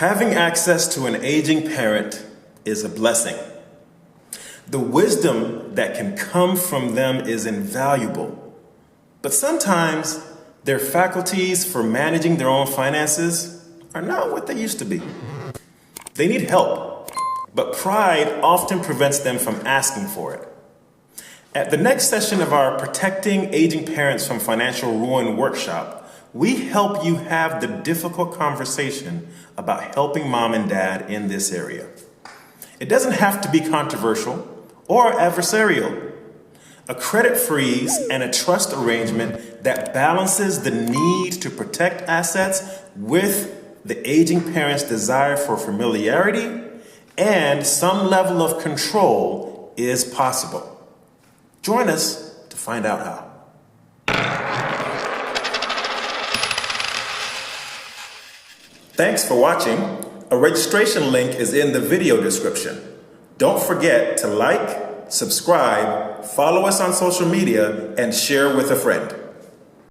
Having access to an aging parent is a blessing. The wisdom that can come from them is invaluable, but sometimes their faculties for managing their own finances are not what they used to be. They need help, but pride often prevents them from asking for it. At the next session of our Protecting Aging Parents from Financial Ruin workshop, we help you have the difficult conversation about helping mom and dad in this area. It doesn't have to be controversial or adversarial. A credit freeze and a trust arrangement that balances the need to protect assets with the aging parent's desire for familiarity and some level of control is possible. Join us to find out how. Thanks for watching. A registration link is in the video description. Don't forget to like, subscribe, follow us on social media, and share with a friend.